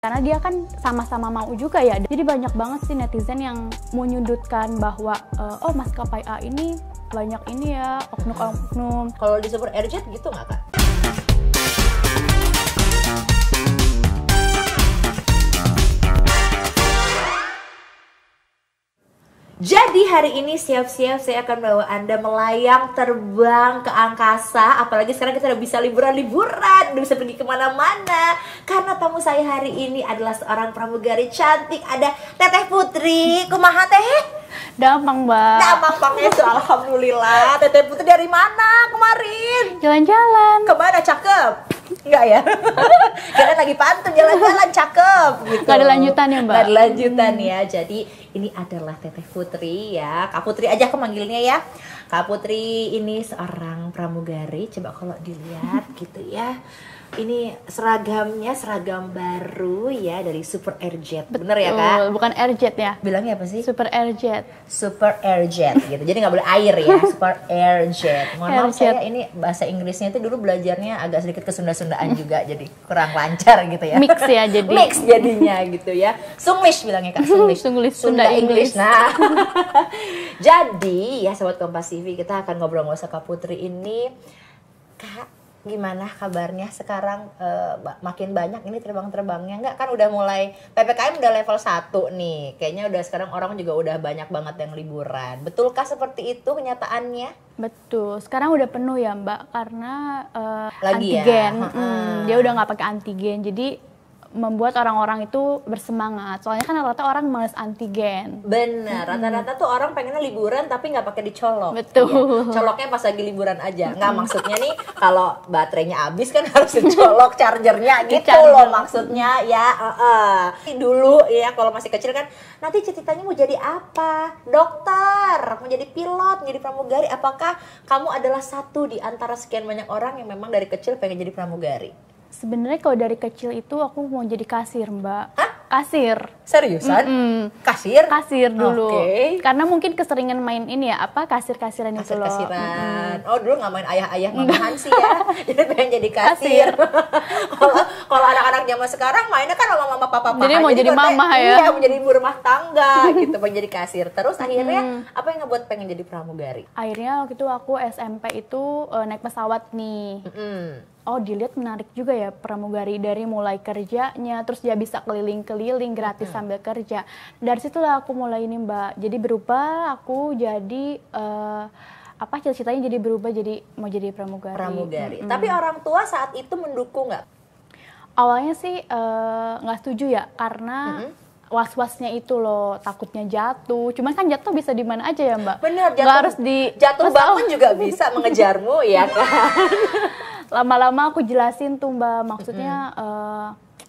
Karena dia kan sama-sama mau juga ya. Jadi banyak banget sih netizen yang menyudutkan bahwa oh maskapai A ini banyak ini ya oknum-oknum. Kalau di Super Airjet gitu nggak Kak? Jadi hari ini siap-siap saya akan bawa Anda melayang terbang ke angkasa. Apalagi sekarang kita udah bisa liburan-liburan, udah bisa pergi kemana-mana. Karena tamu saya hari ini adalah seorang pramugari cantik. Ada Teteh Putri. Kumaha Teh? Gampang, Mbak. Gampang banget, alhamdulillah. Teteh Putri dari mana kemarin? Jalan-jalan. Kemana? Cakep? Enggak ya? Kita lagi pantun jalan-jalan cakep gitu. Gak ada lanjutan ya, Mbak? Gak ada lanjutan ya. Jadi ini adalah Teteh Putri ya. Kak Putri aja aku manggilnya ya. Kak Putri ini seorang pramugari. Coba kalau dilihat gitu ya. Ini seragamnya seragam baru ya dari Super Airjet. Bener ya Kak? Bukan Airjet ya? Bilangnya apa sih? Super Airjet. Super Airjet gitu. Jadi nggak boleh air ya. Super Airjet. Mohon maaf saya ini bahasa Inggrisnya itu dulu belajarnya agak sedikit kesunda-sundaan juga. Jadi kurang lancar gitu ya. Mix ya jadi. Mix jadinya gitu ya. Sunglish bilangnya Kak. Sunglish. Sunda English. Nah. Jadi ya Sobat Kompas TV, kita akan ngobrol-ngobrol sama Kak Putri ini. Kak, gimana kabarnya sekarang, makin banyak ini terbang-terbangnya nggak? Kan udah mulai PPKM udah level 1 nih. Kayaknya udah sekarang orang juga udah banyak banget yang liburan. Betulkah seperti itu kenyataannya? Betul. Sekarang udah penuh ya, Mbak, karena Lagi antigen. ya? Dia udah nggak pakai antigen. Jadi membuat orang-orang itu bersemangat. Soalnya kan rata-rata orang males antigen. Bener, rata-rata tuh orang pengennya liburan tapi nggak pakai dicolok. Betul. Ya. Coloknya pas lagi liburan aja. Nggak, maksudnya nih kalau baterainya habis kan harus dicolok chargernya gitu loh maksudnya ya. Dulu ya kalau masih kecil kan nanti cita-citanya mau jadi apa? Dokter, mau jadi pilot, mau jadi pramugari. Apakah kamu adalah satu di antara sekian banyak orang yang memang dari kecil pengen jadi pramugari? Sebenarnya kalau dari kecil itu aku mau jadi kasir, Mbak. Hah? Kasir. Seriusan? Kasir? Kasir dulu. Okay. Karena mungkin keseringan main ini ya, apa kasir-kasiran itu loh. Kasir-kasiran. Oh, dulu nggak main ayah-ayah mamahan sih ya. Jadi pengen jadi kasir. Kalau anak-anak zaman sekarang mainnya kan sama mama papa. Jadi mau jadi mama ya. Iya, mau jadi ibu rumah tangga gitu, pengen jadi kasir. Terus akhirnya apa yang ngebuat pengen jadi pramugari? Akhirnya waktu itu aku SMP itu naik pesawat nih. Oh, dilihat menarik juga ya pramugari, dari mulai kerjanya, terus dia bisa keliling-keliling gratis sambil kerja. Dari situlah aku mulai ini, Mbak. Jadi berubah, aku jadi cita-citanya jadi berubah jadi mau jadi pramugari. Tapi orang tua saat itu mendukung nggak? Awalnya sih nggak setuju ya, karena was-wasnya itu loh, takutnya jatuh. Cuman kan jatuh bisa di mana aja ya, Mbak. Bener, jatuh bangun juga bisa mengejarmu ya kan. Lama-lama aku jelasin tuh, Mbak, maksudnya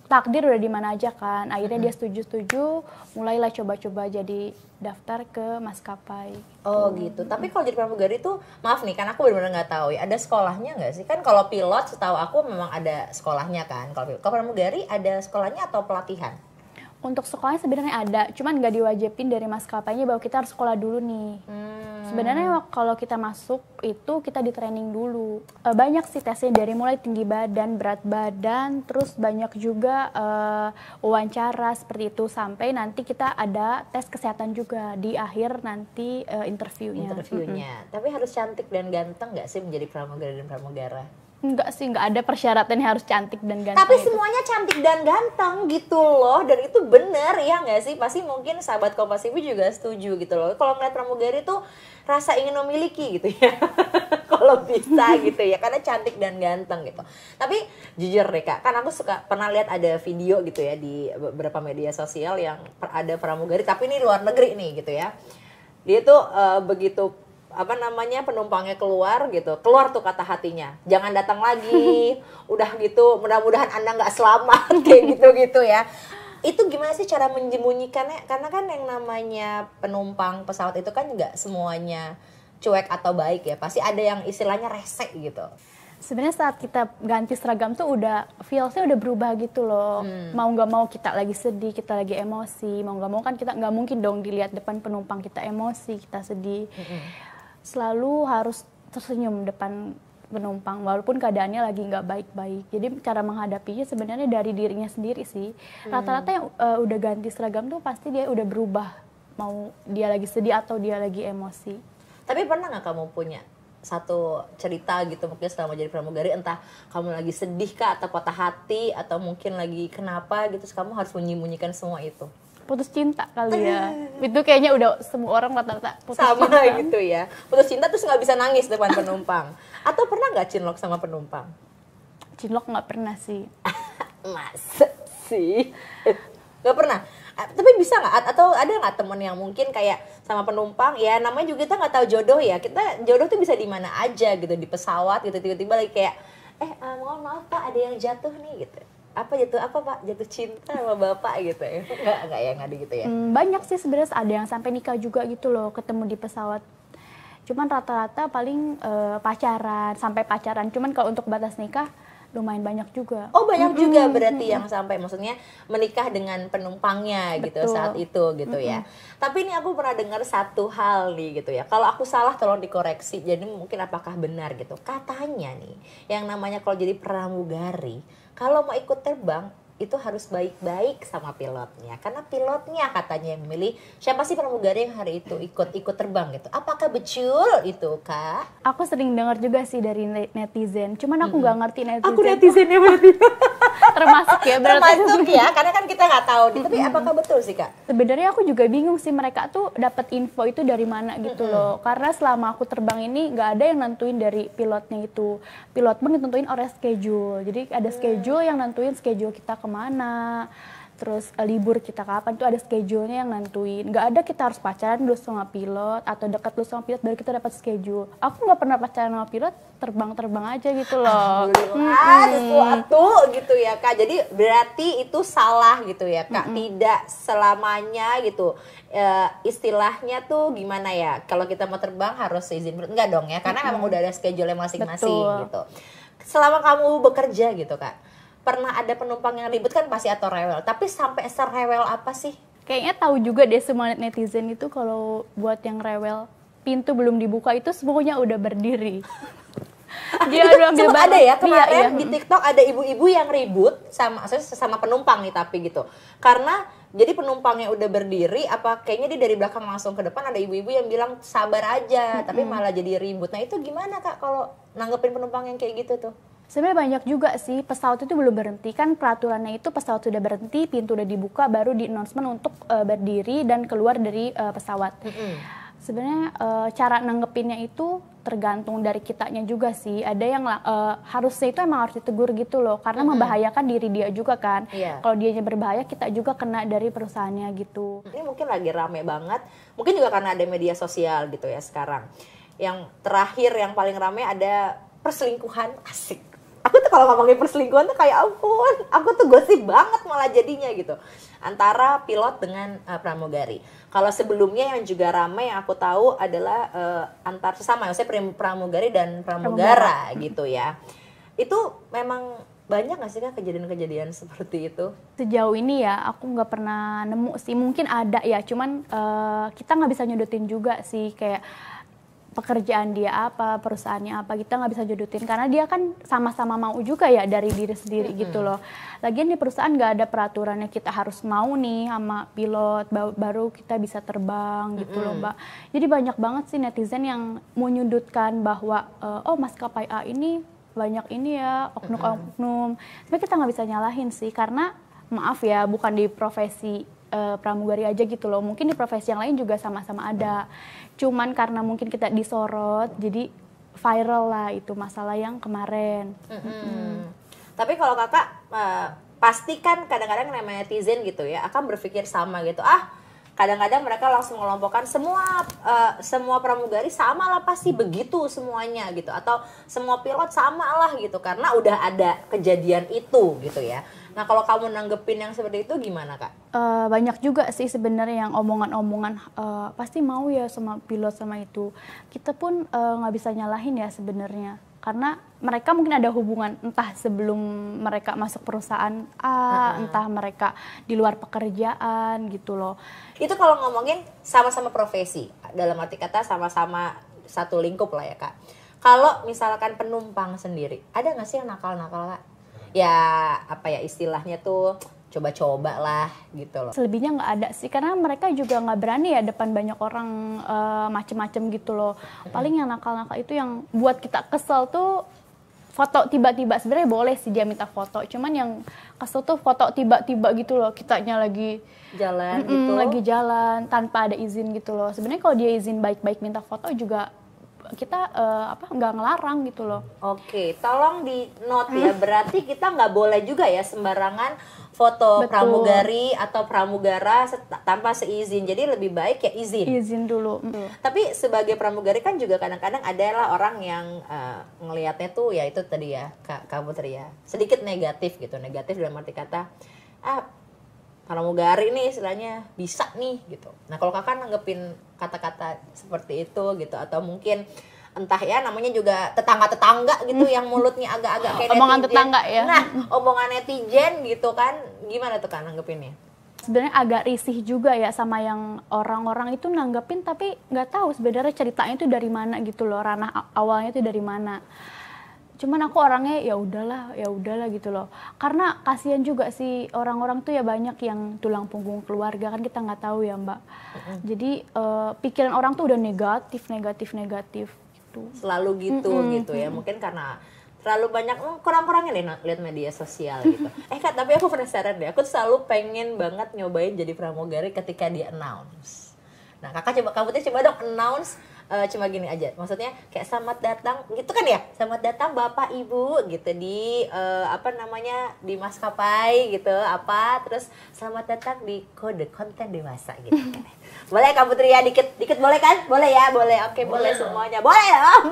takdir udah di mana aja kan. Akhirnya dia setuju-setuju, mulailah coba-coba jadi daftar ke maskapai. Oh gitu. Tapi kalau jadi pramugari tuh, maaf nih kan aku benar-benar nggak tahu ya, ada sekolahnya nggak sih? Kan kalau pilot setahu aku memang ada sekolahnya kan. Kalau pramugari ada sekolahnya atau pelatihan? Untuk sekolahnya sebenarnya ada, cuman nggak diwajibin dari maskapainya bahwa kita harus sekolah dulu nih. Sebenarnya kalau kita masuk itu kita di training dulu. Banyak sih tesnya, dari mulai tinggi badan, berat badan, terus banyak juga wawancara seperti itu, sampai nanti kita ada tes kesehatan juga di akhir nanti interviewnya. Tapi harus cantik dan ganteng nggak sih menjadi pramugari dan pramugara? Enggak sih, enggak ada persyaratan yang harus cantik dan ganteng. Tapi semuanya cantik dan ganteng gitu loh. Dan itu bener ya nggak sih? Pasti mungkin sahabat Kompas TV juga setuju gitu loh. Kalau ngeliat pramugari tuh rasa ingin memiliki gitu ya. Kalau bisa gitu ya. Karena cantik dan ganteng gitu. Tapi jujur deh Kak, kan aku pernah lihat ada video gitu ya di beberapa media sosial yang ada pramugari. Tapi ini luar negeri nih gitu ya. Dia tuh begitu penumpangnya keluar tuh kata hatinya, jangan datang lagi, udah gitu, mudah-mudahan Anda nggak selamat kayak gitu ya. Itu gimana sih cara menyembunyikannya? Karena kan yang namanya penumpang pesawat itu kan nggak semuanya cuek atau baik ya, pasti ada yang istilahnya rese gitu. Sebenarnya saat kita ganti seragam tuh udah feelsnya udah berubah gitu loh. Mau nggak mau kita lagi sedih, kita lagi emosi, mau nggak mau kan kita nggak mungkin dong dilihat depan penumpang kita emosi, kita sedih. Selalu harus tersenyum depan penumpang walaupun keadaannya lagi nggak baik-baik. Jadi cara menghadapinya sebenarnya dari dirinya sendiri sih. Rata-rata yang udah ganti seragam tuh pasti dia udah berubah, mau dia lagi sedih atau dia lagi emosi. Tapi pernah nggak kamu punya satu cerita gitu mungkin selama jadi pramugari, entah kamu lagi sedih kah atau patah hati atau mungkin lagi kenapa gitu, kamu harus menyembunyikan semua itu? Putus cinta kali ya. Itu kayaknya udah semua orang rata-rata putus sama cinta. gitu ya. Putus cinta terus nggak bisa nangis depan penumpang. Atau pernah nggak cinlok sama penumpang? Cinlok nggak pernah sih. Masa sih? Nggak pernah? Tapi bisa nggak? Atau ada nggak temen yang mungkin kayak sama penumpang, ya namanya juga kita nggak tahu jodoh ya. Kita jodoh tuh bisa di mana aja gitu, di pesawat gitu, tiba-tiba lagi kayak, mohon maaf Pak, ada yang jatuh nih gitu. Apa jatuh apa Pak? Jatuh cinta sama Bapak gitu ya? Nggak ya, nggak gitu ya? Banyak sih sebenarnya, ada yang sampai nikah juga gitu loh, ketemu di pesawat. Cuman rata-rata paling pacaran, sampai pacaran. Cuman kalau untuk batas nikah lumayan banyak juga. Oh banyak juga berarti yang sampai maksudnya menikah dengan penumpangnya gitu. Betul. Saat itu gitu ya. Tapi ini aku pernah dengar satu hal nih gitu ya. Kalau aku salah tolong dikoreksi. Jadi mungkin apakah benar gitu. Katanya nih yang namanya kalau jadi pramugari, kalau mau ikut terbang itu harus baik-baik sama pilotnya, karena pilotnya katanya yang memilih siapa sih pramugari yang hari itu ikut terbang gitu. Apakah betul itu Kak? Aku sering dengar juga sih dari netizen, cuman aku nggak ngerti netizen. Aku netizennya berarti. Termasuk ya berarti. Termasuk ya, karena kan kita nggak tahu. Tapi apakah betul sih Kak? Sebenarnya aku juga bingung sih mereka tuh dapat info itu dari mana gitu loh. Karena selama aku terbang ini nggak ada yang nentuin dari pilotnya itu. Pilot pun ditentuin oleh schedule. Jadi ada schedule yang nentuin schedule kita kemana. Terus libur kita kapan itu ada schedule-nya yang nentuin. Nggak ada kita harus pacaran dulu sama pilot atau dekat dulu sama pilot baru kita dapat schedule. Aku nggak pernah pacaran sama pilot, terbang-terbang aja gitu loh. Sesuatu gitu ya Kak. Jadi berarti itu salah gitu ya Kak. Tidak selamanya gitu. Istilahnya tuh gimana ya? Kalau kita mau terbang harus izin enggak dong ya? Karena emang udah ada schedule masing-masing gitu. Selama kamu bekerja gitu Kak, pernah ada penumpang yang ribut kan pasti atau rewel, tapi sampai serewel apa sih? Kayaknya tahu juga deh semua netizen itu kalau buat yang rewel, pintu belum dibuka itu semuanya udah berdiri. Dia sempat ada ya kemarin di TikTok ada ibu-ibu yang ribut sama penumpang nih tapi gitu. Karena jadi penumpangnya udah berdiri, apa kayaknya dia dari belakang langsung ke depan, ada ibu-ibu yang bilang sabar aja, tapi malah jadi ribut. Nah itu gimana Kak kalau nanggepin penumpang yang kayak gitu tuh? Sebenarnya banyak juga sih, pesawat itu belum berhenti, kan peraturannya itu pesawat sudah berhenti, pintu udah dibuka, baru di announcement untuk berdiri dan keluar dari pesawat. Sebenarnya cara nanggepinnya itu tergantung dari kitanya juga sih. Ada yang harusnya itu emang harus ditegur gitu loh, karena membahayakan diri dia juga kan. Kalau dianya berbahaya, kita juga kena dari perusahaannya gitu. Ini mungkin lagi rame banget, mungkin juga karena ada media sosial gitu ya sekarang. Yang terakhir yang paling rame ada perselingkuhan, asik. Aku tuh kalau ngomongin perselingkuhan tuh kayak ampun, aku tuh gosip banget malah jadinya gitu. Antara pilot dengan pramugari. Kalau sebelumnya yang juga ramai yang aku tahu adalah antar sesama, maksudnya pramugari dan pramugara gitu ya. Itu memang banyak nggak sih Kak kejadian-kejadian seperti itu? Sejauh ini ya aku nggak pernah nemu sih, mungkin ada ya, cuman kita nggak bisa nyodotin juga sih kayak pekerjaan dia apa, perusahaannya apa, kita nggak bisa jodotin karena dia kan sama-sama mau juga ya dari diri sendiri gitu loh. Lagian di perusahaan nggak ada peraturannya kita harus mau nih sama pilot baru kita bisa terbang gitu loh Mbak. Jadi banyak banget sih netizen yang menyudutkan bahwa oh maskapai A ini banyak ini ya oknum-oknum. Tapi kita nggak bisa nyalahin sih karena maaf ya bukan di profesi pramugari aja gitu loh, mungkin di profesi yang lain juga sama-sama ada, cuman karena mungkin kita disorot jadi viral lah itu masalah yang kemarin. Tapi kalau Kakak pasti kan kadang-kadang namanya netizen gitu ya akan berpikir sama gitu, kadang-kadang mereka langsung mengelompokkan semua pramugari sama lah pasti begitu semuanya gitu, atau semua pilot sama lah gitu karena udah ada kejadian itu gitu ya. Nah kalau kamu nanggepin yang seperti itu gimana Kak? Banyak juga sih sebenarnya yang omongan-omongan pasti mau ya sama pilot sama itu. Kita pun nggak bisa nyalahin ya sebenarnya. Karena mereka mungkin ada hubungan entah sebelum mereka masuk perusahaan entah mereka di luar pekerjaan gitu loh. Itu kalau ngomongin sama-sama profesi, dalam arti kata sama-sama satu lingkup lah ya Kak. Kalau misalkan penumpang sendiri, ada nggak sih yang nakal-nakal Kak? Ya apa ya istilahnya tuh coba-coba lah gitu loh. Selebihnya nggak ada sih, karena mereka juga nggak berani ya depan banyak orang macem-macem gitu loh. Paling yang nakal-nakal itu yang buat kita kesel tuh foto tiba-tiba. Sebenarnya boleh sih dia minta foto, cuman yang kesel tuh foto tiba-tiba gitu loh, kitanya lagi Jalan gitu. lagi jalan tanpa ada izin gitu loh. Sebenarnya kalau dia izin baik-baik minta foto juga kita nggak ngelarang gitu loh. Oke, tolong di note ya. Berarti kita nggak boleh juga ya sembarangan foto Betul. pramugari atau pramugara tanpa seizin. Jadi lebih baik ya izin. Izin dulu. Tapi sebagai pramugari kan juga kadang-kadang adalah orang yang ngelihatnya tuh ya itu tadi ya Kak Putri ya. Sedikit negatif gitu. Negatif dalam arti kata pramugari nih istilahnya bisa nih gitu. Nah kalau kakak nanggepin kata-kata seperti itu gitu, atau mungkin entah ya namanya juga tetangga-tetangga gitu yang mulutnya agak-agak kayak Omongan netizen. tetangga ya. Nah omongan netizen gitu kan, gimana tuh kan nanggepinnya? Sebenarnya agak risih juga ya sama yang orang-orang itu nanggepin, tapi nggak tahu sebenarnya ceritanya itu dari mana gitu loh, ranah awalnya itu dari mana. Cuman aku orangnya ya udahlah gitu loh, karena kasihan juga sih orang-orang tuh ya, banyak yang tulang punggung keluarga kan, kita nggak tahu ya Mbak. Jadi pikiran orang tuh udah negatif gitu. Selalu gitu ya, mungkin karena terlalu banyak kurang-kurangnya lihat media sosial gitu. Kak, tapi aku penasaran deh, aku selalu pengen banget nyobain jadi pramugari ketika dia announce. Nah kakak kamu coba dong announce, cuma gini aja, maksudnya kayak selamat datang gitu kan ya, selamat datang bapak ibu gitu di di maskapai gitu terus selamat datang di kode konten dewasa gitu kan. Boleh Kak Putri ya, dikit boleh kan? Boleh ya, boleh. Oke, boleh semuanya, boleh dong.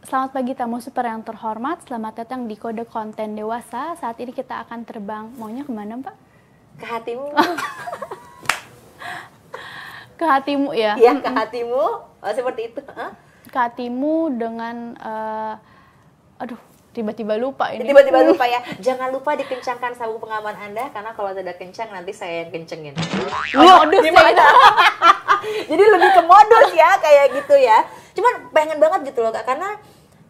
Selamat pagi tamu super yang terhormat, selamat datang di kode konten dewasa. Saat ini kita akan terbang, maunya kemana Mbak? Ke hatimu. Ke hatimu ya? Iya, ke hatimu, seperti itu. Ke hatimu dengan, tiba-tiba lupa ini. Tiba-tiba lupa ya. Jangan lupa dikencangkan sabuk pengaman Anda, karena kalau tidak kencang nanti saya yang kencengin. Modus gimana? Jadi lebih ke modus ya, kayak gitu ya. Cuman pengen banget gitu loh Kak, karena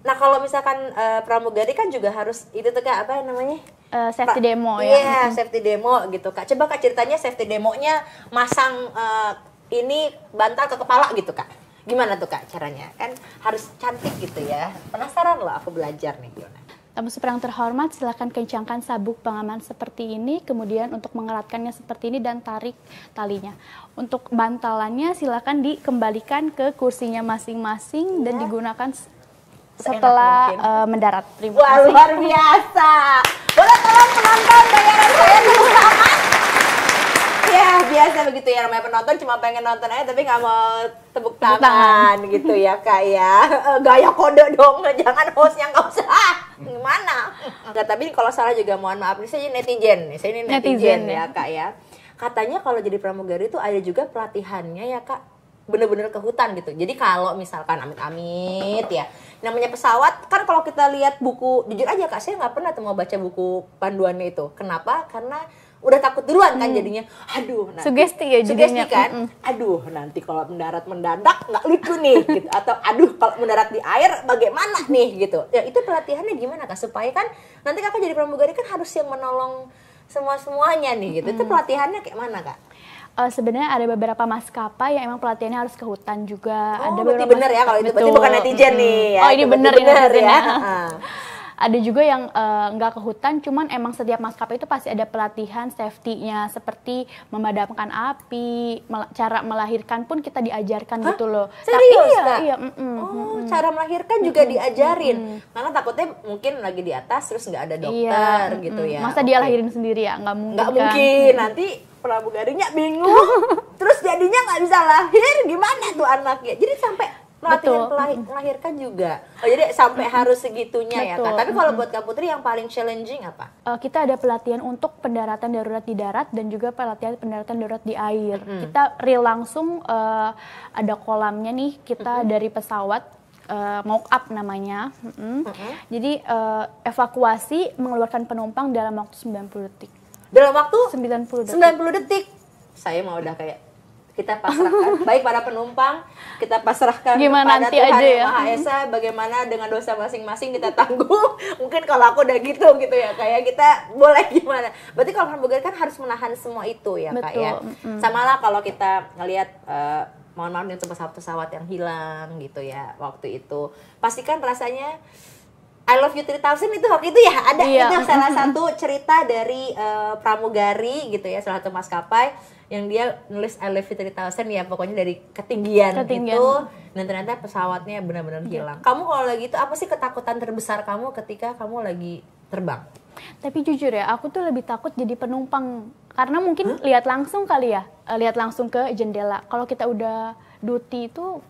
nah kalau misalkan pramugari kan juga harus itu tuh Kak, apa namanya? Safety demo ya. Iya, safety demo gitu Kak. Coba Kak ceritanya safety demonya masang ini bantal ke kepala gitu Kak. Gimana tuh Kak caranya? Kan harus cantik gitu ya. Penasaran loh aku belajar nih. Tamu super yang terhormat, silakan kencangkan sabuk pengaman seperti ini, kemudian untuk mengeratkannya seperti ini dan tarik talinya. Untuk bantalannya silakan dikembalikan ke kursinya masing-masing dan digunakan setelah mendarat. Terima Wah, kasih. luar biasa. Boleh tolong penonton bayaran saya tepuk tangan? Ya biasa begitu ya, namanya penonton cuma pengen nonton aja tapi nggak mau tepuk tangan gitu ya Kak ya. Gaya kode dong, jangan hostnya nggak usah. Gimana? Nggak, tapi kalau salah juga mohon maaf, ini saya netizen nih, saya ini netizen ya Kak ya. Katanya kalau jadi pramugari itu ada juga pelatihannya ya Kak, bener-bener ke hutan gitu. Jadi kalau misalkan amit-amit ya, namanya pesawat kan, kalau kita lihat buku, jujur aja Kak, saya nggak pernah tuh mau baca buku panduannya itu. Kenapa? Karena udah takut duluan kan jadinya. Aduh, nanti, sugesti ya jadinya. Sugesti kan? Aduh, nanti kalau mendadak nggak lucu nih gitu. Atau aduh kalau mendarat di air bagaimana nih gitu. Ya itu pelatihannya gimana Kak? Supaya kan nanti Kakak jadi pramugari kan harus yang menolong semuanya nih gitu. Itu pelatihannya kayak mana Kak? Sebenarnya ada beberapa maskapai yang emang pelatihannya harus ke hutan juga. Oh, ada berarti beberapa bener ya kalau itu, berarti betul. bukan netizen nih ya. Oh, ini bener ya. Ada juga yang nggak ke hutan, cuman emang setiap maskapai itu pasti ada pelatihan safety-nya, seperti memadamkan api, cara melahirkan pun kita diajarkan gitu loh. Serius Kak? Iya, cara melahirkan juga diajarin. Karena takutnya mungkin lagi di atas terus nggak ada dokter gitu ya. Masa dia lahirin sendiri ya? Nggak mungkin. Nggak mungkin, nanti pramugarinya bingung. Terus jadinya nggak bisa lahir, gimana tuh anaknya? Jadi sampai pelatihan melahirkan juga. Oh, jadi sampai harus segitunya ya Kak. Tapi kalau buat Kak Putri yang paling challenging apa? Kita ada pelatihan untuk pendaratan darurat di darat dan juga pelatihan pendaratan darurat di air. Kita real langsung ada kolamnya nih, kita dari pesawat mock up namanya. Jadi evakuasi mengeluarkan penumpang dalam waktu 90 detik. Dalam waktu 90 detik. 90 detik. Saya mau udah kayak kita pasrahkan, baik para penumpang, kita pasrahkan Gimana kepada nanti Tuhan aja Yang ya. Maha Esa, bagaimana dengan dosa masing-masing kita tanggung. Mungkin kalau aku udah gitu ya, kayak kita boleh gimana. Berarti kalau pramugari kan harus menahan semua itu ya, Kak ya. Sama lah kalau kita ngelihat mohon maaf untuk pesawat-pesawat yang hilang gitu ya waktu itu. Pastikan rasanya I Love You 3000 itu waktu itu ya ada. Iya. Itu salah satu cerita dari pramugari gitu ya, salah satu maskapai yang dia nulis I Love You 3000 ya, pokoknya dari ketinggian. Gitu, dan ternyata pesawatnya benar-benar hilang. Kamu kalau lagi itu apa sih ketakutan terbesar kamu ketika kamu lagi terbang? Tapi jujur ya, aku tuh lebih takut jadi penumpang karena mungkin lihat langsung kali ya, lihat langsung ke jendela. Kalau kita udah duty itu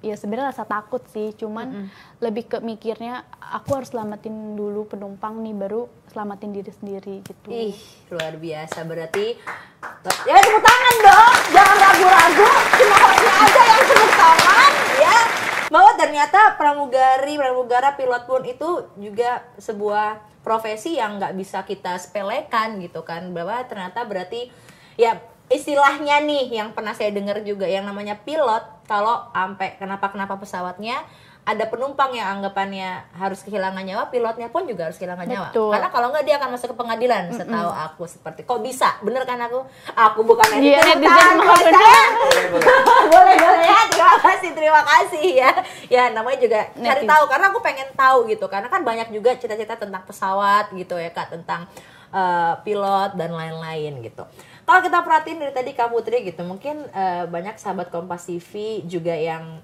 ya sebenarnya rasa takut sih, cuman lebih ke mikirnya aku harus selamatin dulu penumpang nih, baru selamatin diri sendiri gitu. Ih, luar biasa. Berarti ya tepuk tangan dong, jangan ragu-ragu, cuma hostnya aja yang tepuk tangan ya. Bahwa ternyata pramugara, pilot pun itu juga sebuah profesi yang nggak bisa kita sepelekan gitu kan. Bahwa ternyata berarti ya istilahnya nih yang pernah saya dengar juga yang namanya pilot, kalau sampai kenapa pesawatnya ada penumpang yang anggapannya harus kehilangan nyawa, pilotnya pun juga harus kehilangan nyawa. Karena kalau nggak dia akan masuk ke pengadilan. Setahu aku seperti kok bisa, bener kan aku bukan netizen. Boleh ya, terima kasih ya. Ya namanya juga cari tahu, karena aku pengen tahu gitu, karena kan banyak juga cerita-cerita tentang pesawat gitu ya Kak, tentang pilot dan lain-lain gitu. Kalau kita perhatiin dari tadi Kak Putri gitu, mungkin banyak sahabat Kompas TV juga yang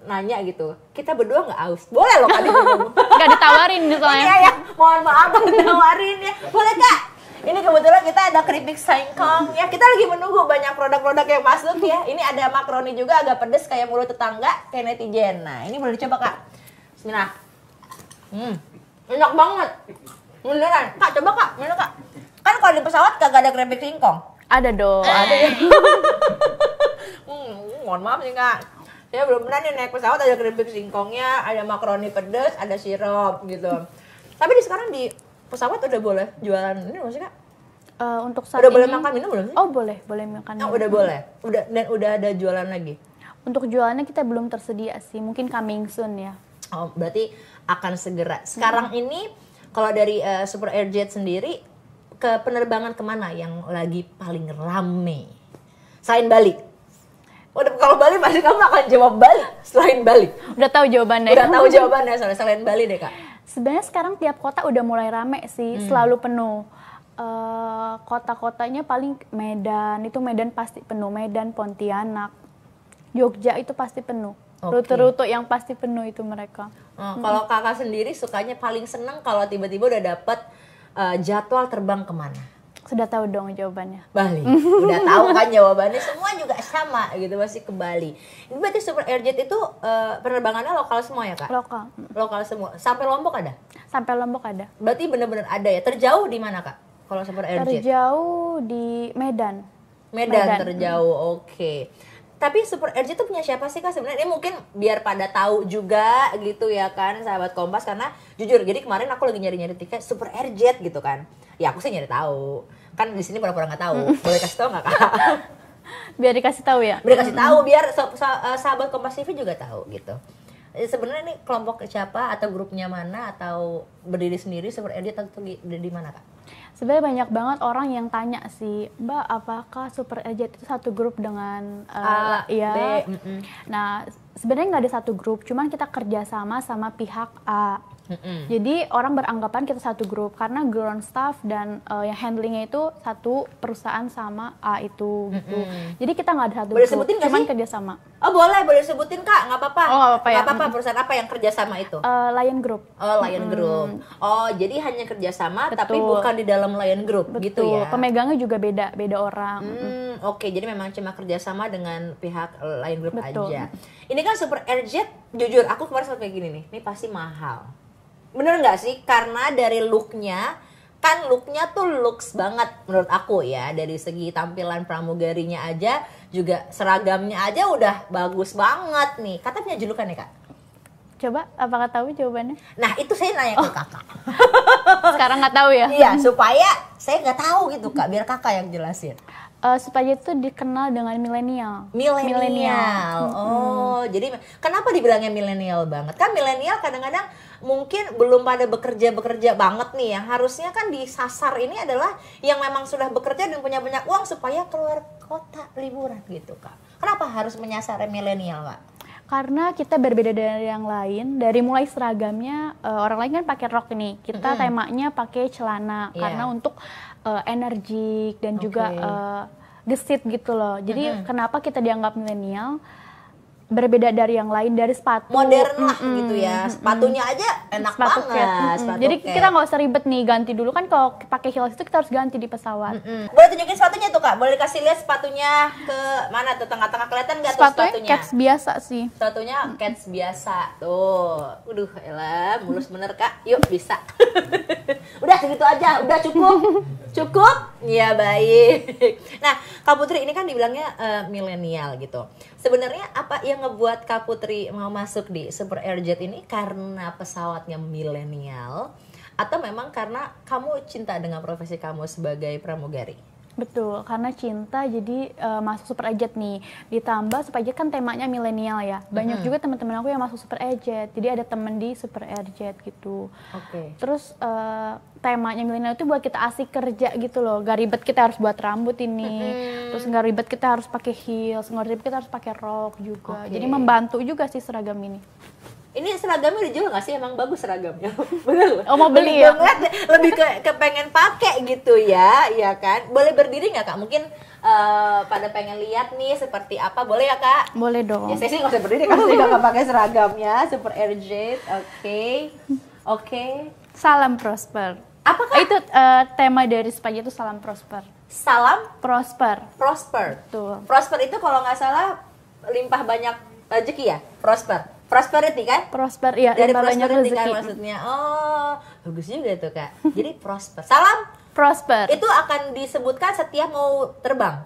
nanya gitu, kita berdua nggak aus? Boleh loh Kak diminum. Nggak ditawarin misalnya. Iya ya, mohon maaf ditawarin ya. Boleh Kak? Ini kebetulan kita ada keripik singkong ya. Kita lagi menunggu banyak produk-produk yang masuk ya. Ini ada makaroni juga agak pedes kayak mulut tetangga, kayak netizen. Nah ini boleh dicoba Kak. Bismillah. Enak banget. Beneran. Kak coba Kak, mana Kak? Kan kalau di pesawat kagak ada keripik singkong. Ada dong. Ada ya. Mohon maaf nih Kak. Saya belum pernah nih naik pesawat ada keripik singkongnya, ada makaroni pedas, ada sirup gitu. Tapi sekarang di pesawat udah boleh jualan ini belum sih Kak? Untuk saat udah ini, boleh makan minum belum sih? Oh boleh makan minum. Udah boleh. Udah ada jualan lagi. Untuk jualannya kita belum tersedia sih, mungkin coming soon ya. Oh berarti akan segera. Sekarang ini kalau dari Super Airjet sendiri ke penerbangan kemana yang lagi paling rame selain Bali? Udah kalau Bali pasti kamu akan jawab Bali. Selain Bali Udah tahu jawabannya. Udah tahu jawabannya selain Bali deh Kak. Sebenarnya sekarang tiap kota udah mulai rame sih, selalu penuh. Kota-kotanya paling Medan, itu Medan pasti penuh. Medan, Pontianak, Jogja itu pasti penuh. Rute-rute yang pasti penuh itu mereka. Kalau Kakak sendiri sukanya paling seneng kalau tiba-tiba udah dapet jadwal terbang kemana? Sudah tahu dong jawabannya. Bali. Udah tahu kan jawabannya, semua juga sama gitu, masih ke Bali. Ini berarti Super Airjet itu penerbangannya lokal semua ya Kak? Lokal. Lokal semua. Sampai Lombok ada? Sampai Lombok ada. Berarti benar-benar ada ya. Terjauh di mana Kak? Kalau Super Airjet? Terjauh di Medan. Medan terjauh. Oke. Tapi Super Airjet itu punya siapa sih Kak sebenarnya? Ini mungkin biar pada tahu juga gitu ya kan sahabat Kompas, karena jujur jadi kemarin aku lagi nyari-nyari tiket Super Airjet gitu kan. Ya aku sih nyari tahu. Kan di sini pura-pura nggak tahu. Boleh kasih tahu nggak Kak? Biar dikasih tahu ya. Biar kasih tahu, biar sahabat Kompas TV juga tahu gitu. Sebenarnya ini kelompok siapa atau grupnya mana atau berdiri sendiri Super Airjet atau di mana Kak? Sebenarnya banyak banget orang yang tanya sih, Mbak, apakah Super Airjet itu satu grup dengan B? Nah, sebenarnya nggak ada satu grup, cuman kita kerjasama sama pihak A. Jadi orang beranggapan kita satu grup karena ground staff dan yang handlingnya itu satu perusahaan sama A itu gitu. Jadi kita nggak ada satu boleh grup, sebutin cuman sih? kerjasama. Oh boleh sebutin Kak, nggak apa-apa. Oh, nggak apa-apa ya. Nggak apa-apa, perusahaan apa yang kerjasama itu? Lion Group. Oh Lion Group. Oh jadi hanya kerjasama. Betul. Tapi bukan di dalam Lion Group. Betul. Gitu ya. Pemegangnya juga beda orang. Oke, jadi memang cuma kerjasama dengan pihak Lion Group. Betul. Aja. Ini kan Super Airjet, jujur aku kemarin sempat kayak gini nih, ini pasti mahal. Bener nggak sih? Karena dari looknya, kan looknya tuh looks banget menurut aku ya. Dari segi tampilan pramugarinya aja, juga seragamnya aja udah bagus banget nih. Kata punya julukan ya Kak? Coba, apakah tahu jawabannya? Nah itu saya nanya ke kakak. Sekarang nggak tahu ya? Iya, supaya saya nggak tahu gitu kak, biar kakak yang jelasin. Supaya itu dikenal dengan milenial. Milenial. Oh, jadi kenapa dibilangnya milenial banget? Kan milenial kadang-kadang mungkin belum pada bekerja banget nih. Yang harusnya kan disasar ini adalah yang memang sudah bekerja dan punya banyak uang supaya keluar kota liburan gitu kak. Kenapa harus menyasar milenial kak? Karena kita berbeda dari yang lain. Dari mulai seragamnya, orang lain kan pakai rok nih. Kita temanya pakai celana karena untuk energik dan juga gesit gitu loh. Jadi kenapa kita dianggap milenial? Berbeda dari yang lain, dari sepatu modern lah gitu ya, sepatunya aja enak sepatu banget. Sepatu jadi cat. kita nggak usah ribet nih ganti dulu kan. Kalau pakai heels itu kita harus ganti di pesawat. Boleh tunjukin sepatunya tuh kak, boleh dikasih lihat sepatunya ke mana tuh, tengah-tengah kelihatan nggak tuh sepatunya? Cats biasa sih. Sepatunya cats biasa tuh. Elah mulus bener kak, yuk bisa. Udah segitu aja, udah cukup. Ya baik. Nah Kak Putri ini kan dibilangnya milenial gitu. Sebenarnya apa yang ngebuat Kak Putri mau masuk di Super Airjet ini? Karena pesawatnya milenial atau memang karena kamu cinta dengan profesi kamu sebagai pramugari? Betul, karena cinta jadi masuk Super Airjet nih. Ditambah Super Airjet kan temanya milenial ya. Banyak juga teman-teman aku yang masuk Super Airjet. Jadi ada temen di Super Airjet gitu. Oke. Terus temanya milenial itu buat kita asik kerja gitu loh. Gak ribet kita harus buat rambut ini. Terus gak ribet kita harus pakai heels, gak ribet kita harus pakai rok juga. Jadi membantu juga sih seragam ini. Ini seragamnya dijual nggak sih? Emang bagus seragamnya, bener loh. Oh mau beli ya? Lebih ke pengen pakai gitu ya, ya kan? Boleh berdiri nggak kak? Mungkin pada pengen lihat nih seperti apa, boleh ya kak? Boleh dong. Ya saya sih nggak usah berdiri karena saya nggak pakai seragamnya. Super Airjet, oke. Salam prosper. Apakah itu tema dari Spaja itu salam prosper. Salam Prosper. Tuh. Prosper itu kalau nggak salah limpah banyak rezeki ya, prosperity kan? Prosper, iya. Dari banyak prosperity rezeki. kan maksudnya. Oh, bagus juga tuh kak. Jadi prosper. Salam Prosper. itu akan disebutkan setiap mau terbang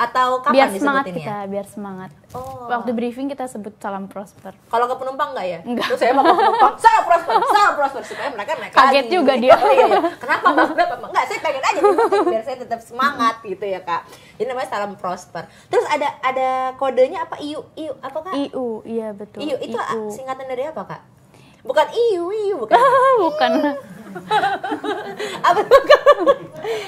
atau kapan Biar semangat disebutinnya? kita, biar semangat. Oh. Waktu briefing kita sebut salam prosper. Kalau ke penumpang enggak ya? Enggak. Terus saya mau ke penumpang, salam prosper supaya mereka naik Kaget lagi. juga dia. Oh, iya. Kenapa bang? Kenapa bang? Enggak, saya pengen aja disebutin biar saya tetap semangat gitu ya kak. Jadi namanya salam prosper. Terus ada kodenya apa? IU apa kak? IU, iya betul. IU itu singkatan dari apa kak? Bukan IU bukan. Bukan. Apa tuh kak?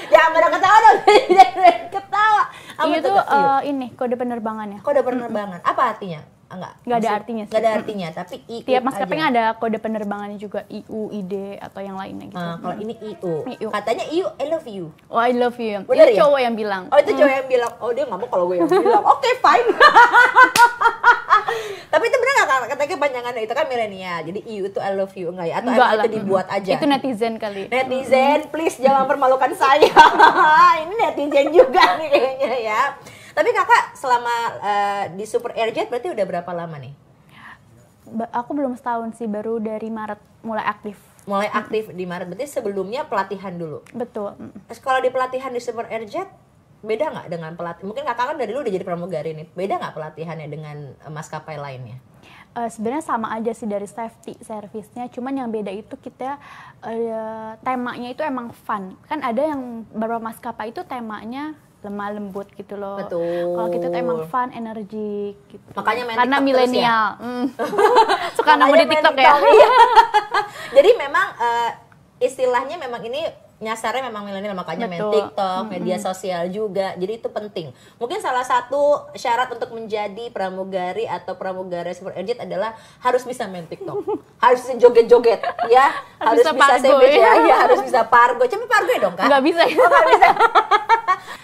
Jangan pada ketawa dong. Jangan ketawa. Apa IU itu tuh, Kak? ini kode penerbangannya. Kode penerbangan. Apa artinya? Enggak Nggak ada artinya sih. Nggak ada artinya, tapi IU Tiap maskapainya aja. ada kode penerbangannya juga, IU, ID atau yang lainnya gitu. Kalau ini IU. IU. Katanya IU, I love you. Oh, I love you. Bener Itu ya? cowok yang bilang. Oh itu cowok yang bilang, oh dia nggak mau kalau gue yang bilang. Oke, fine. Tapi itu bener nggak kak? Katanya kepanjangannya itu kan milenial. Jadi IU itu I love you enggak ya? Atau Enggak emang lah. itu dibuat aja? Itu netizen kali. Netizen, please jangan permalukan saya. Ini netizen juga nih kayaknya ya. Tapi kakak selama di Super Airjet berarti udah berapa lama nih? Aku belum setahun sih, baru dari Maret mulai aktif. Mulai aktif di Maret, berarti sebelumnya pelatihan dulu? Betul. Terus kalau di pelatihan di Super Airjet, beda nggak dengan pelatih? Mungkin kakak kan dari dulu udah jadi pramugari nih, beda nggak pelatihannya dengan maskapai lainnya? Sebenarnya sama aja sih dari safety service-nya, cuman yang beda itu kita temanya itu emang fun. Kan ada yang beberapa maskapai itu temanya lemah lembut gitu loh. Betul. Kalau kita tuh emang fun, energik gitu. Makanya main karena TikTok milenial. Suka nemu Makanya di main TikTok ya. iya. Jadi memang istilahnya memang ini nyasarnya memang milenial, makanya main Betul. TikTok, media sosial juga. Jadi itu penting. Mungkin salah satu syarat untuk menjadi pramugari atau pramugara Super Airjet adalah harus bisa main TikTok. Harus bisa joget-joget ya. Harus bisa pargo, savage ya. ya, harus bisa pargo. Coba pargo ya dong, Kak. Nggak bisa. Oh, nggak bisa.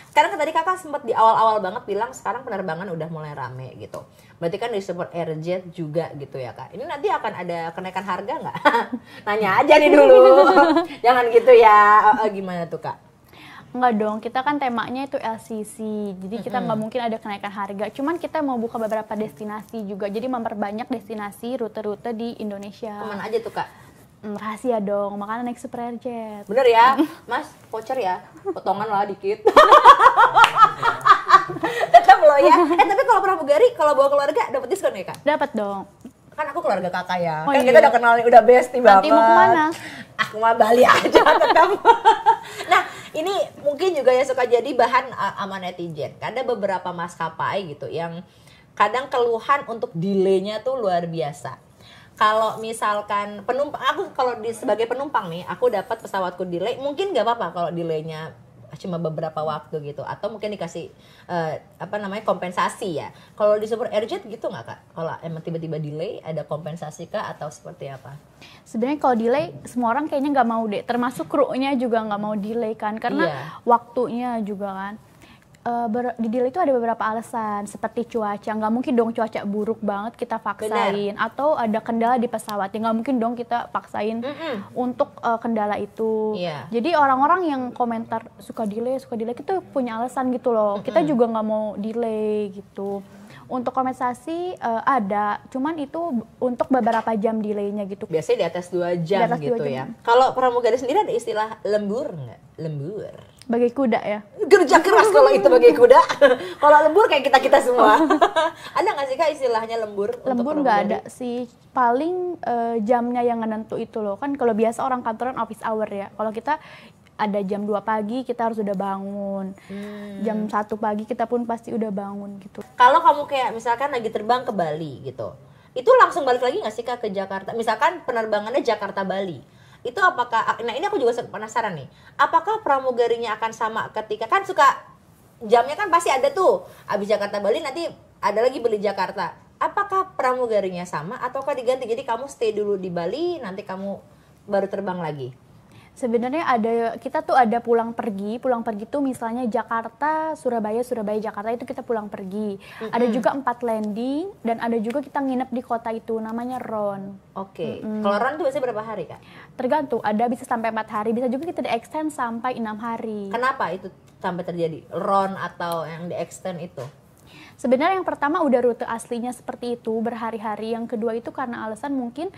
Sekarang tadi kakak sempat di awal-awal banget bilang sekarang penerbangan udah mulai rame gitu. Berarti kan di Super Airjet juga gitu ya kak. Ini nanti akan ada kenaikan harga nggak? Nanya aja nih dulu. Jangan gitu ya. Gimana tuh kak? Enggak dong, kita kan temanya itu LCC. Jadi kita nggak mungkin ada kenaikan harga. Cuman kita mau buka beberapa destinasi juga. Jadi memperbanyak destinasi rute-rute di Indonesia. Kemana aja tuh kak? Rahasia dong, makanya naik Super Airjet. Bener ya, mas, voucher ya, potongan lah dikit. Tetap loh ya. Tapi kalau pramugari, kalau bawa keluarga dapat diskon ya kak? Dapat dong. kan aku keluarga kakak ya. Oh, Kan iya. kita udah kenal, udah bestie banget. Nanti mau kemana? Aku mah Bali aja tetap. Nah, ini mungkin juga ya suka jadi bahan sama netizen. Ada beberapa maskapai gitu yang kadang keluhan untuk delay-nya tuh luar biasa. Kalau misalkan penumpang, aku kalau sebagai penumpang nih, aku dapat pesawatku delay, mungkin nggak apa-apa kalau delaynya cuma beberapa waktu gitu, atau mungkin dikasih kompensasi ya. Kalau di Super Airjet gitu nggak Kak? Kalau emang tiba-tiba delay, ada kompensasi kah atau seperti apa? Sebenarnya kalau delay semua orang kayaknya nggak mau deh, termasuk kru-nya juga nggak mau delay kan, karena Iya. waktunya juga kan. Di delay itu ada beberapa alasan seperti cuaca, nggak mungkin dong cuaca buruk banget kita paksain, atau ada kendala di pesawat, ya nggak mungkin dong kita paksain untuk kendala itu. Iya. Jadi orang-orang yang komentar suka delay itu punya alasan gitu loh. Kita juga nggak mau delay gitu. Untuk kompensasi ada, cuman itu untuk beberapa jam delaynya gitu. Biasanya di atas 2 jam Di atas 2 gitu jam. ya. Kalau pramugari sendiri ada istilah lembur nggak? Lembur. Bagai kuda ya. Kerja keras kalau itu bagi kuda. Kalau lembur kayak kita semua. Ada nggak sih Kak istilahnya lembur? untuk Lembur nggak ada pramugari? sih, paling jamnya yang nentu itu loh. Kan kalau biasa orang kantoran office hour ya, kalau kita ada jam 2 pagi kita harus udah bangun, jam 1 pagi kita pun pasti udah bangun gitu. Kalau kamu kayak misalkan lagi terbang ke Bali gitu, itu langsung balik lagi nggak sih Kak ke Jakarta? Misalkan penerbangannya Jakarta Bali, itu apakah? Nah ini aku juga penasaran nih, apakah pramugarinya akan sama ketika kan suka jamnya kan pasti ada tuh, abis Jakarta Bali nanti ada lagi Bali Jakarta. Apakah pramugarinya sama ataukah diganti? Jadi kamu stay dulu di Bali, nanti kamu baru terbang lagi. Sebenarnya kita tuh ada pulang pergi tuh misalnya Jakarta, Surabaya, Jakarta itu kita pulang pergi. Ada juga 4 landing dan ada juga kita nginep di kota itu namanya RON. Oke. Kalau run tuh biasanya berapa hari Kak? Tergantung, ada bisa sampai 4 hari, bisa juga kita di-extend sampai 6 hari. Kenapa itu sampai terjadi? Run atau yang di extend itu? Sebenarnya yang pertama udah rute aslinya seperti itu berhari-hari. Yang kedua itu karena alasan mungkin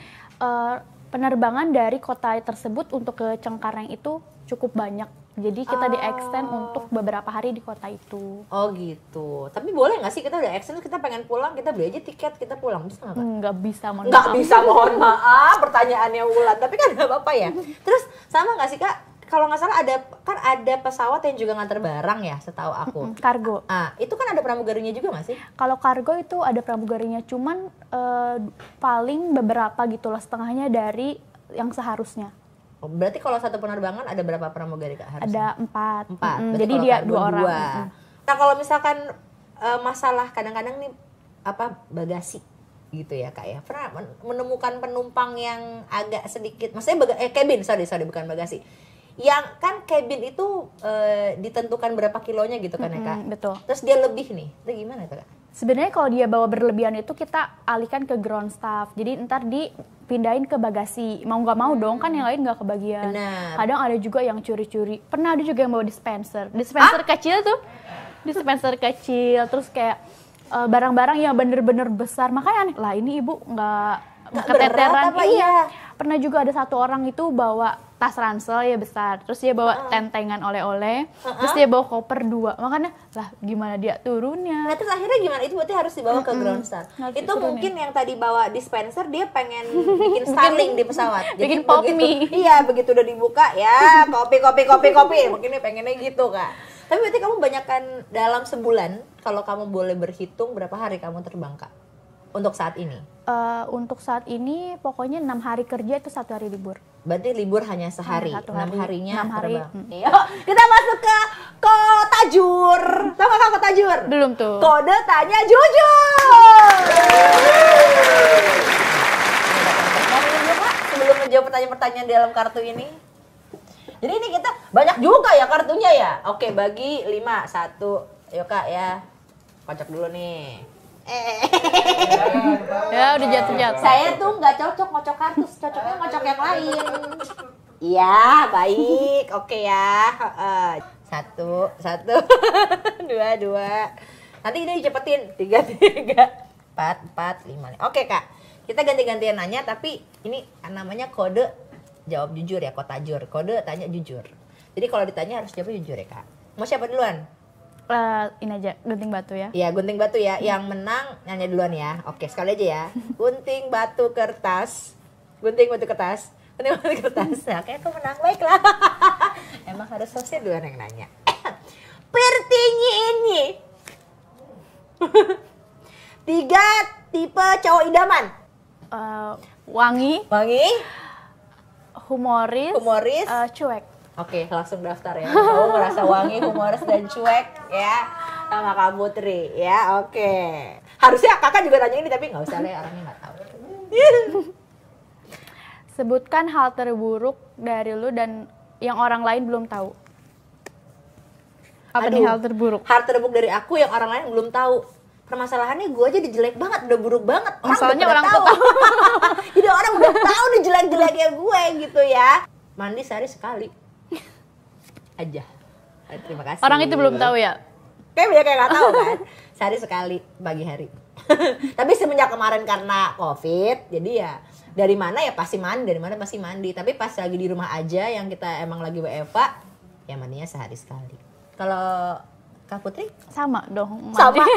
penerbangan dari kota tersebut untuk ke Cengkareng itu cukup banyak. Jadi kita di-extend untuk beberapa hari di kota itu. Oh gitu. Tapi boleh nggak sih kita udah extend, kita pengen pulang, kita beli aja tiket, kita pulang. Bisa nggak Kak? Nggak bisa, mohon Nggak maaf. bisa, mohon maaf. Pertanyaannya Wulan. Tapi kan nggak apa-apa ya. Terus sama nggak sih Kak? Kalau nggak salah ada pesawat yang juga nganter barang ya, setahu aku. Kargo. Ah, itu kan ada pramugarinya juga nggak sih? Kalau kargo itu ada pramugarinya, cuman paling beberapa gitu loh, setengahnya dari yang seharusnya. Oh, berarti kalau satu penerbangan ada berapa pramugari Kak harusnya? Ada 4. 4. Berarti Jadi kalau dia kargo 2 orang. 2. Nah kalau misalkan masalah kadang-kadang nih bagasi gitu ya Kak ya, pernah menemukan penumpang yang agak sedikit, maksudnya cabin, sorry bukan bagasi, yang kan cabin itu ditentukan berapa kilonya gitu kan ya Kak. Betul. Terus dia lebih nih, itu gimana tuh Kak? Sebenarnya kalau dia bawa berlebihan itu kita alihkan ke ground staff. Jadi ntar dipindahin ke bagasi. Mau nggak mau dong kan yang lain nggak kebagian. Benar. Kadang ada juga yang curi-curi. Pernah ada juga yang bawa dispenser. Dispenser kecil tuh. Dispenser kecil. Terus kayak barang-barang yang bener-bener besar. Makanya aneh. Lah ini ibu nggak keteteran. Berat apa Iya. Pernah juga ada satu orang itu bawa tas ransel ya besar, terus dia bawa tentengan oleh-oleh, terus dia bawa koper 2, makanya lah gimana dia turunnya? Nah terus akhirnya gimana? Itu berarti harus dibawa ke ground staff. Harus Itu diturunin. mungkin yang tadi bawa dispenser dia pengen bikin Starling di pesawat. Bikin pop begitu, mie. Iya begitu udah dibuka ya kopi. Mungkin dia pengennya gitu Kak. Tapi berarti kamu banyakkan dalam sebulan, kalau kamu boleh berhitung berapa hari kamu terbang Kak? Untuk saat ini? Untuk saat ini pokoknya 6 hari kerja itu 1 hari libur. Berarti libur hanya sehari, 6 1 hari. harinya 6 hari. terbang. Yuk, kita masuk ke Kota Jur. Tahu nggak Kak Kota Jur? Belum tuh. Kode tanya jujur. Sebelum menjawab pertanyaan-pertanyaan di dalam kartu ini. Jadi ini kita banyak juga ya kartunya ya. Oke, bagi 5, 1. Yuk Kak ya. Kocok dulu nih. Ya udah jatuh-jatuh. Saya tuh nggak cocok ngocok kartu, cocoknya ngocok yang lain. Iya, baik. Oke ya. 1, 2. Nanti ini dicepetin. 3, 4, 5. Oke Kak, kita ganti-gantian nanya, tapi ini namanya kode jawab jujur ya, Kota Jur. Kode tanya jujur. Jadi kalau ditanya harus jawab jujur ya Kak. Mau siapa duluan? Ini aja, gunting batu ya. Iya, gunting batu ya. Yang menang nyanyi duluan ya. Oke, sekali aja ya. Gunting batu kertas. Gunting batu kertas. Gunting batu kertas. Nah, kayak aku menang. Baiklah. Emang harus sosial duluan yang nanya. Pertinyi ini. 3 tipe cowok idaman. Wangi, Wangi, humoris, humoris. cuek. Oke, langsung daftar ya. Kamu merasa wangi, humoris, dan cuek ya sama Kak Putri ya. Oke. Harusnya kakak juga tanya ini tapi nggak usah lah, orangnya nggak tahu. Sebutkan hal terburuk dari lu dan yang orang lain belum tahu. Apa nih Aduh, hal terburuk? Hal terburuk dari aku yang orang lain belum tahu. Permasalahannya gue aja udah jelek banget, udah buruk banget. Masalahnya orang tahu. Jadi orang udah tahu nih jelek-jeleknya gue gitu ya. Mandi sehari sekali. Aja. Terima kasih. Orang itu belum tahu ya? Kayak banyak yang nggak tahu kan. Sehari sekali pagi hari. Tapi semenjak kemarin karena COVID, jadi ya dari mana ya pasti mandi, dari mana pasti mandi. Tapi pas lagi di rumah aja yang kita emang lagi WFA, ya mandinya sehari sekali. Kalau Kak Putri? Sama dong. Sama.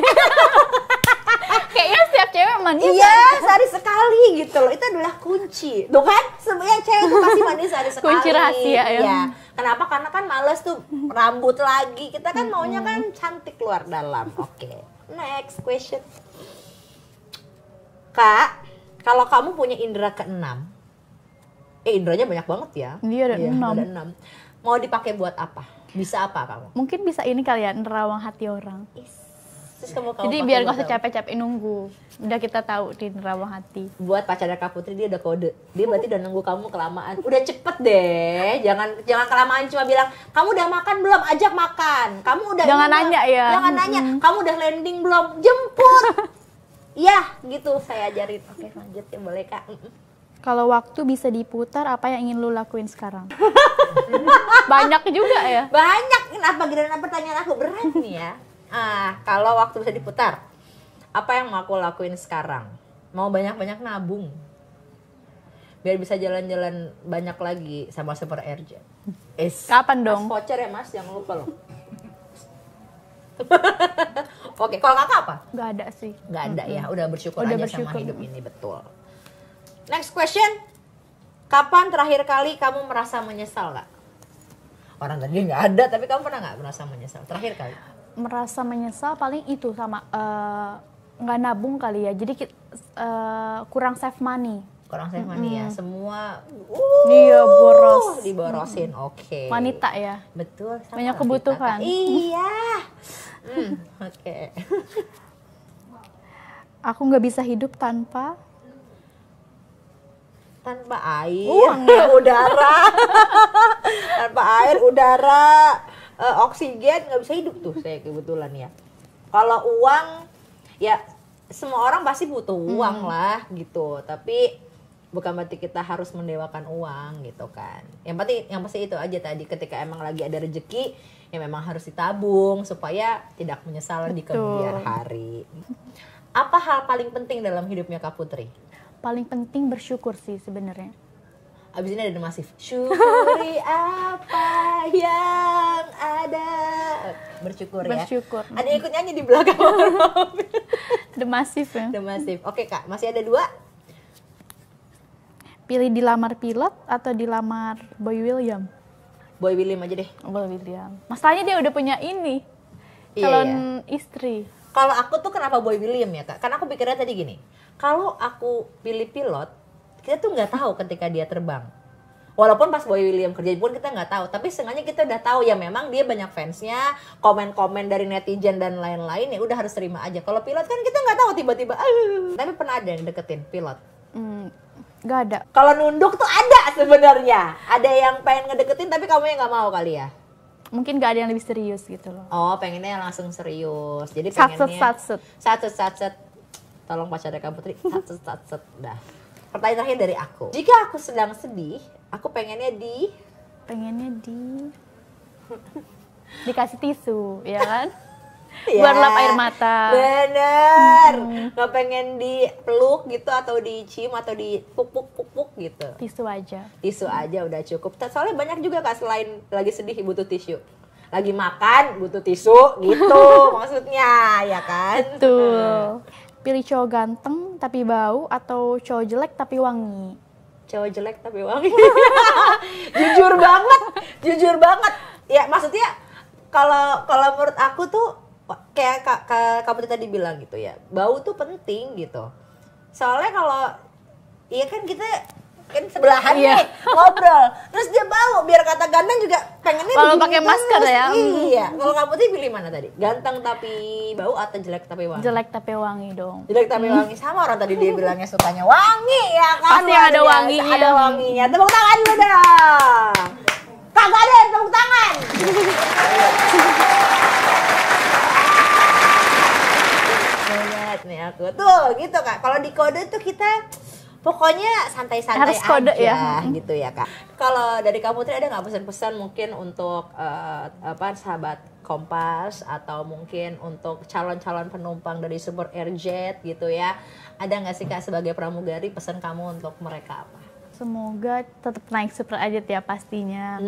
Kayaknya setiap cewek mandi. Iya, sehari sekali gitu loh. Itu adalah kunci. Tuh kan? Sebenarnya cewek tuh pasti mandi sehari sekali. Kunci rahasia ya. Iya. Kenapa? Karena kan males tuh rambut lagi. Kita kan maunya kan cantik luar dalam. Oke. Next question. Kak, kalau kamu punya indera keenam, inderanya banyak banget ya. Iya, ada 6. Ada 6. Mau dipakai buat apa? Bisa apa kamu? Mungkin bisa ini kali ya, nerawang hati orang. Terus kamu Jadi pakai biar buat gak usah apa? capek-capek nunggu. Udah kita tahu di nerawang hati. Buat pacarnya Kak Putri dia udah kode. Dia berarti udah nunggu kamu kelamaan. Udah cepet deh. Jangan kelamaan cuma bilang, "Kamu udah makan belum? Ajak makan." Kamu udah Jangan ini belum? nanya ya. Jangan nanya. Kamu udah landing belum? Jemput. Ya, gitu saya ajarin. Oke, lanjut ya boleh Kak. Kalau waktu bisa diputar, apa yang ingin lu lakuin sekarang? Banyak juga ya. Banyak. Kenapa giliran pertanyaan aku berat nih ya? Kalau waktu bisa diputar, apa yang mau aku lakuin sekarang? Mau banyak-banyak nabung. Biar bisa jalan-jalan banyak lagi sama Super Airjet. Kapan dong? Mas voucher ya Mas, jangan lupa loh. Oke, kalau kakak apa? Gak ada sih. Gak ada ya, udah bersyukur Udah aja bersyukur. sama hidup ini, betul. Next question. Kapan terakhir kali kamu merasa menyesal gak? Orang tadi gak ada, tapi kamu pernah gak merasa menyesal? Terakhir kali? Merasa menyesal paling itu sama nggak nabung kali ya. Jadi kurang save money. Kurang save money ya, semua Iya, boros. diborosin, oke. Wanita ya. Betul. sama Banyak lah kebutuhan. kita, Kak. Iya. Oke. Aku nggak bisa hidup tanpa Air, Uang ya? udara. Tanpa air, udara, oksigen nggak bisa hidup tuh saya kebetulan ya. Kalau uang, ya semua orang pasti butuh uang lah gitu. Tapi bukan berarti kita harus mendewakan uang gitu kan. Yang pasti itu aja tadi, ketika emang lagi ada rezeki, ya memang harus ditabung supaya tidak menyesal di kemudian hari. Apa hal paling penting dalam hidupnya Kak Putri? paling penting bersyukur sih sebenarnya. Abis ini ada The Massive. Syukuri apa yang ada. Bersyukur ya. Bersyukur. Ada yang ikut nyanyi di belakang. The Massive ya. The Massive. Oke Kak, masih ada 2. Pilih dilamar pilot atau dilamar Boy William? Boy William aja deh. Boy William. Masalahnya dia udah punya ini. Iya, Calon iya. istri. Kalau aku tuh kenapa Boy William ya Kak? Karena aku pikirnya tadi gini. Kalau aku pilih pilot, kita tuh nggak tahu ketika dia terbang. Walaupun pas Boy William kerja pun kita nggak tahu. Tapi seenggaknya kita udah tahu ya memang dia banyak fansnya, komen-komen dari netizen dan lain-lain, ya udah harus terima aja. Kalau pilot kan kita nggak tahu tiba-tiba. Tapi pernah ada yang deketin pilot? Gak ada. Kalau nunduk tuh ada sebenarnya. Ada yang pengen ngedeketin tapi kamu yang nggak mau kali ya. Mungkin gak ada yang lebih serius gitu loh. Oh, pengennya langsung serius. Jadi pengennya satset. Tolong pacarnya Kak Putri. Satset. Dah. Pertanyaan terakhir dari aku. Jika aku sedang sedih, aku pengennya dikasih tisu, ya kan? Ya, Buat lap air mata. Bener. Nggak pengen dipeluk gitu atau dicium atau dipuk-puk gitu. Tisu aja. Tisu aja udah cukup. Soalnya banyak juga Kak selain lagi sedih butuh tisu. lagi makan butuh tisu gitu maksudnya, ya kan? Betul. Pilih cowok ganteng tapi bau atau cowok jelek tapi wangi? Cowok jelek tapi wangi. Jujur banget. Ya maksudnya kalau menurut aku tuh kayak kamu tadi bilang gitu ya, bau tuh penting gitu. Soalnya kalau iya kan kita kan sebelahan nih ngobrol, terus dia bau, biar kata ganteng juga pengennya kalau pakai masker ya. Iya. Kalau kamu tuh pilih mana tadi? Ganteng tapi bau atau jelek tapi wangi? Jelek tapi wangi dong. Jelek tapi wangi, sama orang tadi dia bilangnya sukanya wangi ya kan? Pasti ada wanginya. Ada wanginya. Tepuk tangan dulu dong. Kagak ada tepuk tangan. Banget nih aku tuh gitu Kak. Kalau di kode tuh kita pokoknya santai-santai harus kode aja ya. gitu ya Kak. Kalau dari kamu Putri ada nggak pesan-pesan mungkin untuk sahabat Kompas atau mungkin untuk calon-calon penumpang dari Super Airjet gitu ya? Ada nggak sih Kak sebagai pramugari pesan kamu untuk mereka apa? Semoga tetap naik Super Airjet ya pastinya.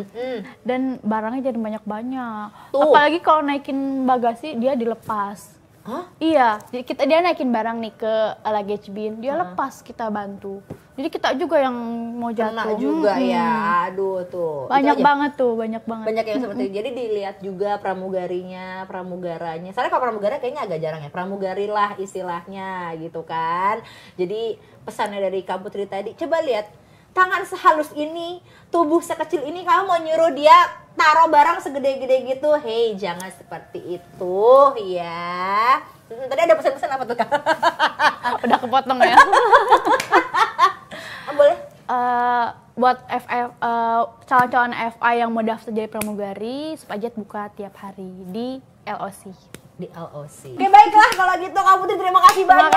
Dan barangnya jadi banyak-banyak. Tuh. Apalagi kalau naikin bagasi dia dilepas. Hah? Iya, jadi dia naikin barang nih ke luggage bin, dia lepas kita bantu. Jadi kita juga yang mau jatuh. Kena juga ya, aduh tuh. Banyak banget tuh, banyak banget. Banyak yang seperti itu. Jadi dilihat juga pramugarinya, pramugaranya. Soalnya kalau pramugara kayaknya agak jarang ya. Pramugari lah istilahnya gitu kan. Jadi pesannya dari Kak Putri tadi, coba lihat tangan sehalus ini, tubuh sekecil ini, kamu mau nyuruh dia taruh barang segede-gede gitu. Hei, jangan seperti itu ya. Tadi ada pesan-pesan apa tuh Kak? Udah kepotong ya. Boleh? Buat calon-calon FA yang mau daftar jadi pramugari, Supajet buka tiap hari di LOC. Di LOC. Oke baiklah kalau gitu Kak Putri terima kasih banyak.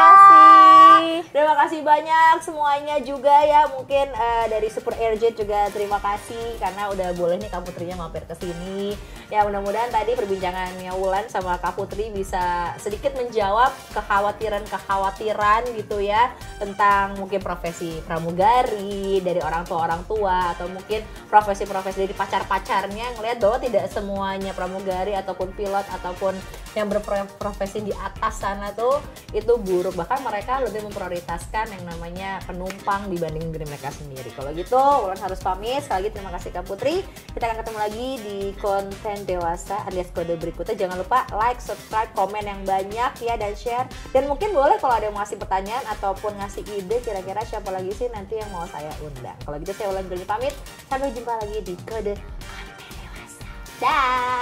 Terima kasih banyak semuanya juga ya, mungkin dari Super Airjet juga terima kasih karena udah boleh nih Kak Putrinya mampir ke sini. Ya mudah-mudahan tadi perbincangannya Wulan sama Kak Putri bisa sedikit menjawab kekhawatiran gitu ya tentang mungkin profesi pramugari dari orang tua atau mungkin profesi-profesi dari pacar-pacarnya, ngelihat bahwa tidak semuanya pramugari ataupun pilot ataupun yang berprofesi di atas sana tuh itu buruk, bahkan mereka lebih memprioritaskan yang namanya penumpang dibanding diri mereka sendiri. Kalau gitu Wulan harus pamit. Sekali lagi terima kasih Kak Putri. Kita akan ketemu lagi di konten dewasa alias kode berikutnya. Jangan lupa like, subscribe, komen yang banyak ya, dan share. Dan mungkin boleh kalau ada yang mau ngasih pertanyaan ataupun ngasih ide kira-kira siapa lagi sih nanti yang mau saya undang. Kalau gitu saya Wulan pamit. Sampai jumpa lagi di kode dewasa. Dah.